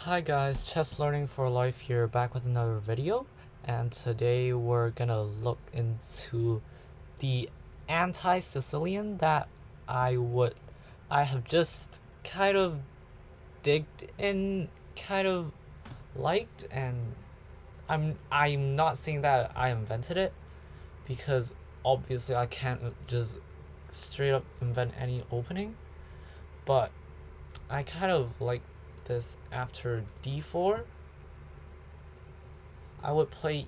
Hi guys, Chess Learning for Life here, back with another video, and today we're gonna look into the anti-Sicilian that I have just kind of digged in, kind of liked, and I'm not saying that I invented it, because obviously I can't just straight up invent any opening, but I kind of like this. After d4 I would play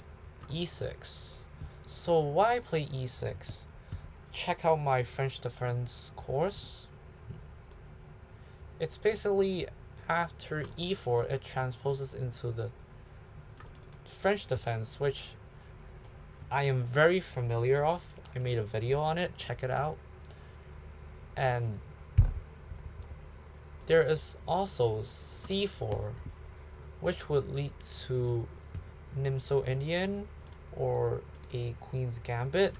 e6. So why play e6? Check out my French defense course. It's basically after e4 it transposes into the French defense, which I am very familiar of. I made a video on it, check it out. And there is also c4, which would lead to Nimso Indian or a Queen's Gambit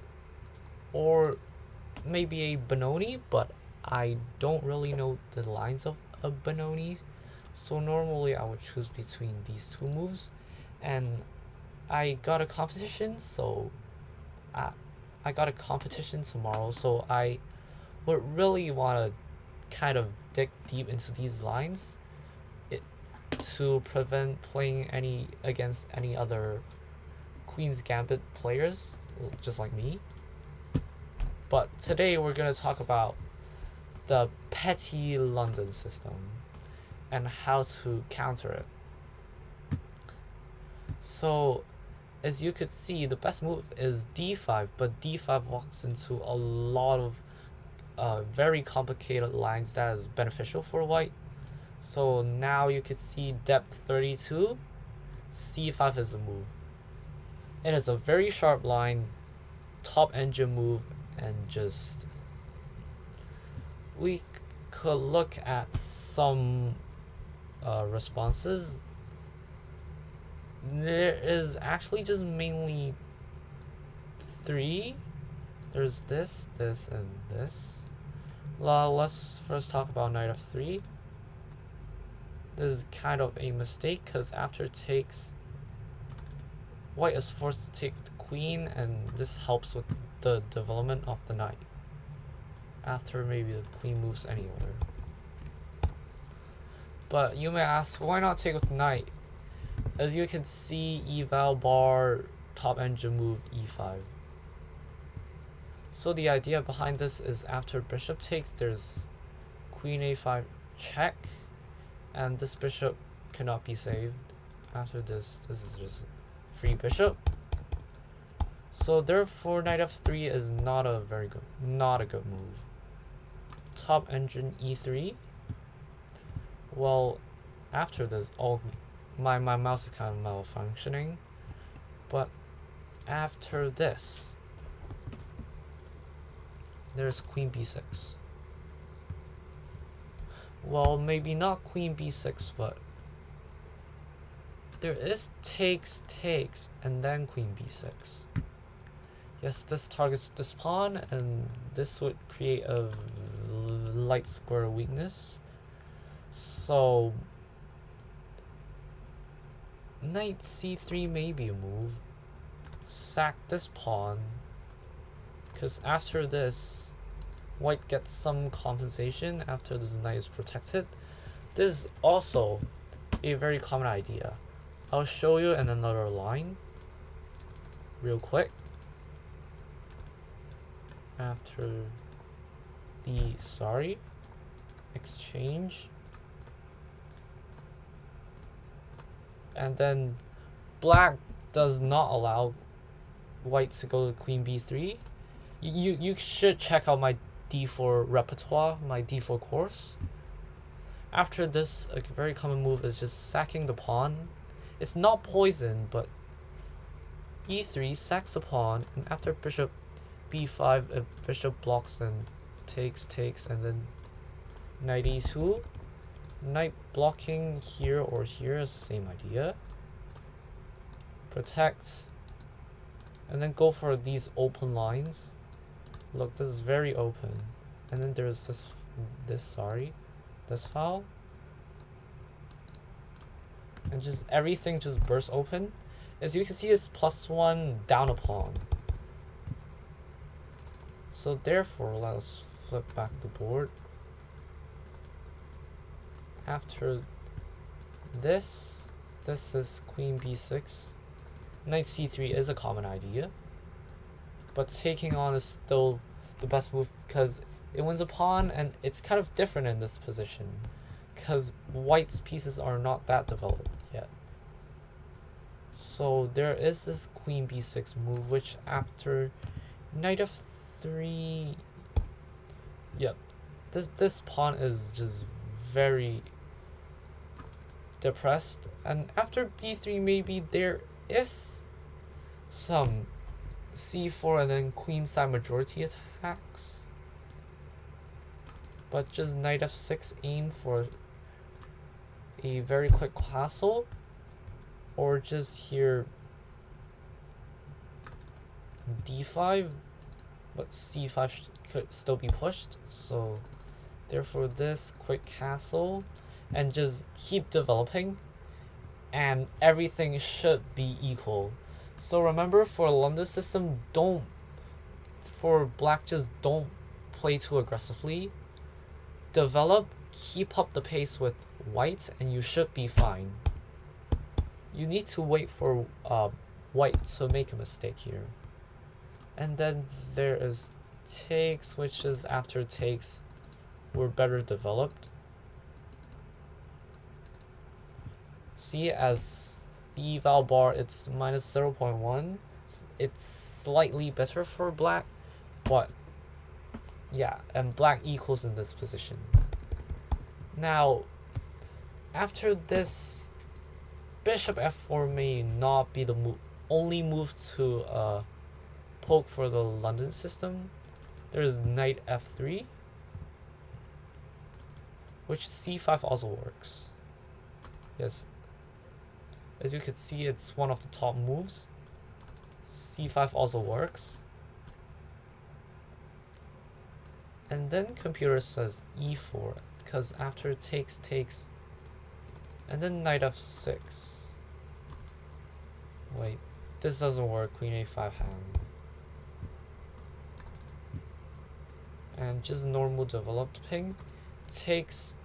or maybe a Benoni, but I don't really know the lines of a Benoni, so normally I would choose between these two moves. And I got a competition, so I got a competition tomorrow, so I would really want to kind of dig deep into these lines to prevent playing against any other Queen's Gambit players, just like me. But today we're going to talk about the petty London system and how to counter it. So, as you could see, the best move is d5, but d5 walks into a lot of very complicated lines that is beneficial for white. So now you could see depth 32, c5 is the move. It is a very sharp line, top engine move, and just we could look at some responses. There is actually just mainly three. There's this, this, and this. Well, let's first talk about knight f3. This is kind of a mistake because after takes, white is forced to take the queen, and this helps with the development of the knight. After maybe the queen moves anywhere. But you may ask, why not take with knight? As you can see, eval bar top engine move e5. So the idea behind this is after bishop takes, there's queen a5 check, and this bishop cannot be saved. After this is just free bishop. So therefore knight f3 is not a good move. Top engine e3. Well, after this, my mouse is kind of malfunctioning, but after this there's queen b6. Well, maybe not queen b6, but there is takes, and then queen b6. Yes, this targets this pawn, and this would create a light square weakness. So knight c3 may be a move. Sack this pawn, because after this, white gets some compensation after this knight is protected. This is also a very common idea. I'll show you in another line real quick. After the exchange, and then black does not allow white to go to queen b3. You should check out my d4 repertoire, my d4 course. After this, a very common move is just sacking the pawn. It's not poison, but e3 sacks the pawn, and after bishop b5, if bishop blocks, then takes, and then knight e2. Knight blocking here or here is the same idea. Protect, and then go for these open lines. Look, this is very open, and then there's this file. and just everything just bursts open. As you can see, it's +1 down a pawn. So therefore, let's flip back the board. After this is queen b6. Knight c3 is a common idea, but taking on is still the best move because it wins a pawn, and it's kind of different in this position because white's pieces are not that developed yet. So there is this queen b6 move, which after knight f3, yep, this pawn is just very depressed, and after b3 maybe there is some c4 and then queenside majority attacks, but just knight f6 aim for a very quick castle, or just here d5, but c5 could still be pushed, so therefore this quick castle and just keep developing, and everything should be equal. So remember, for London system, for black, just don't play too aggressively. Develop, keep up the pace with white, and you should be fine. You need to wait for white to make a mistake here. And then there is takes, which is after takes we're better developed. See, as the eval bar, it's minus 0.1. It's slightly better for black, but yeah, and black equals in this position. Now, after this, bishop f4 may not be the only move to poke for the London system. There's knight f3, which c5 also works. Yes, as you can see, it's one of the top moves. c5 also works. And then computer says e4, because after takes, and then knight f6. Wait, this doesn't work, queen a5 hand. And just normal developing. Takes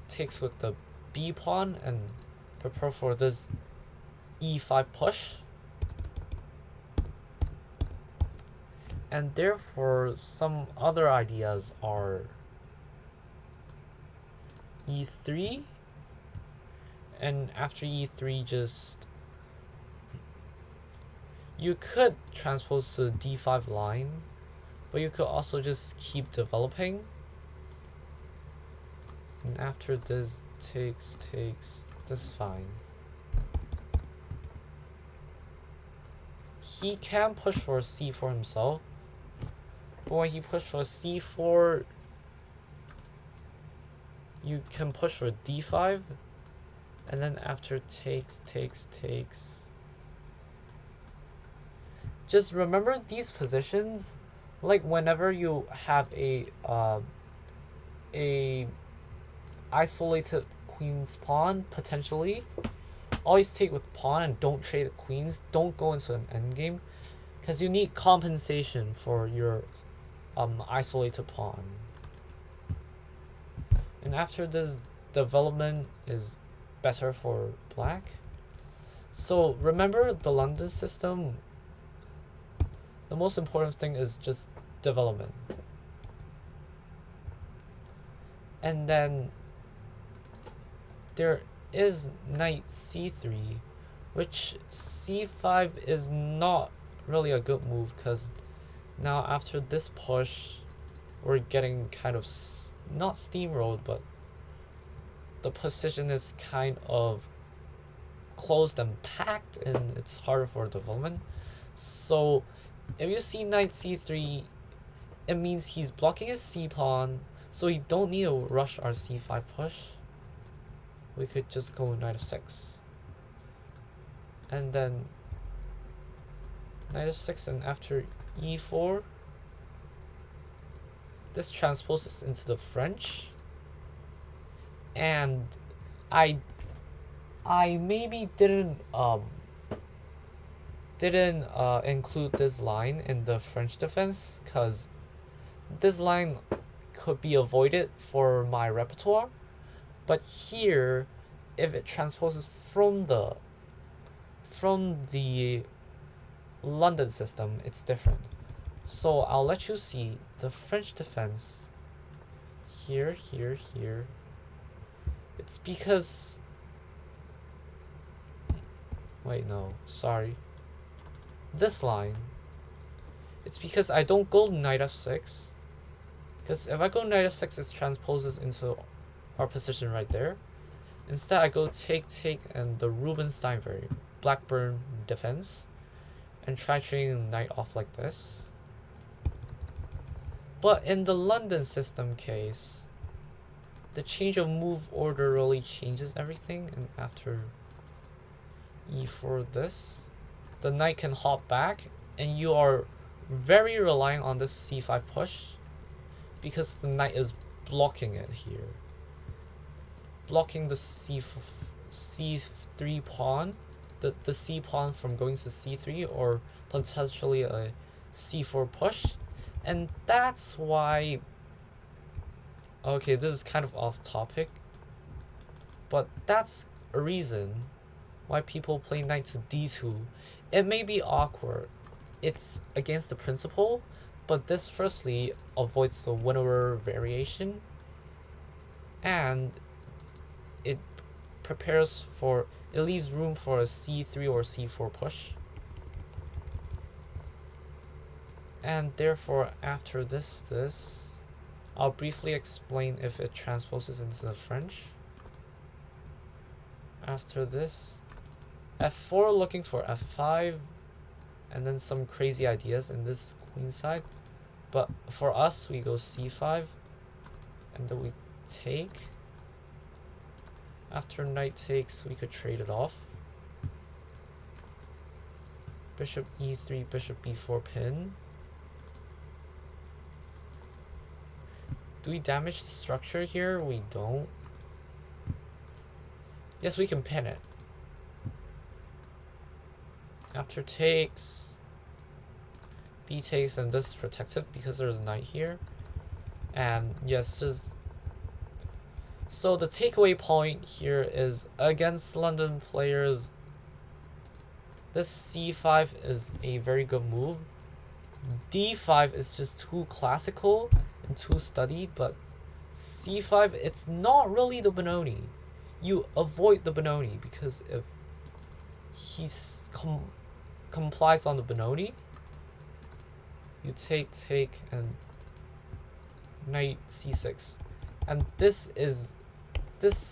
with the b pawn and prepare for this e5 push. And therefore, some other ideas are e3, and after e3, just you could transpose to the d5 line, but you could also just keep developing. And after this takes, this is fine. He can push for c4 himself, but when he pushed for c4, you can push for d5, and then after takes. Just remember these positions, like whenever you have a isolated queen's pawn, potentially, always take with pawn and don't trade the queens. Don't go into an endgame, because you need compensation for your isolated pawn. And after this, development is better for black. So remember, the London system, the most important thing is just development. And then there is knight c3, which c5 is not really a good move, because now after this push, we're getting kind of not steamrolled, but the position is kind of closed and packed, and it's harder for development. So if you see knight c3, it means he's blocking his c pawn, so we don't need to rush our c5 push. We could just go knight f6, and then knight f6, and after e4, this transposes into the French, and I maybe didn't include this line in the French defense because this line could be avoided for my repertoire, but here if it transposes from the London system, it's different. So I'll let you see the French defense here, here, here. It's because, wait, no, sorry. This line, it's because I don't go knight f6. Because if I go knight f6, it transposes into our position right there. Instead, I go take, take, and the Rubinstein variant, Blackburn defense, and try trading knight off like this. But in the London system case, the change of move order really changes everything, and after e4 this, the knight can hop back, and you are very reliant on this c5 push, because the knight is blocking it here. Blocking the c3 pawn, the c pawn from going to c3, or potentially a c4 push. And that's why, okay, this is kind of off topic, but that's a reason why people play knight to d2. It may be awkward, it's against the principle, but this firstly avoids the winnower variation, and it prepares for, it leaves room for a c3 or c4 push. And therefore, after this, I'll briefly explain if it transposes into the French. After this, f4 looking for f5, and then some crazy ideas in this queen side. But for us, we go c5, and then we take. After knight takes, we could trade it off. Bishop e3, bishop b4 pin. Do we damage the structure here? We don't. Yes, we can pin it. After takes, b takes, and this is protected because there's a knight here. And yes, so the takeaway point here is, against London players, this c5 is a very good move. d5 is just too classical and too studied, but c5, it's not really the Benoni. You avoid the Benoni because if he complies on the Benoni, you take, and knight c6. And this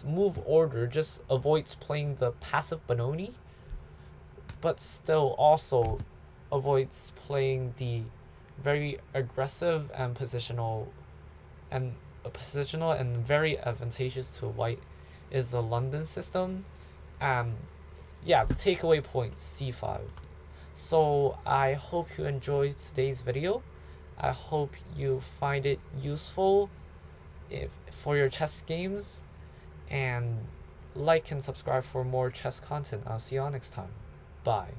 move order just avoids playing the passive Benoni, but still also avoids playing the very aggressive and positional and very advantageous to white is the London system. Yeah, the takeaway point, c5. So I hope you enjoyed today's video. I hope you find it useful for your chess games, and like and subscribe for more chess content. I'll see you all next time. Bye.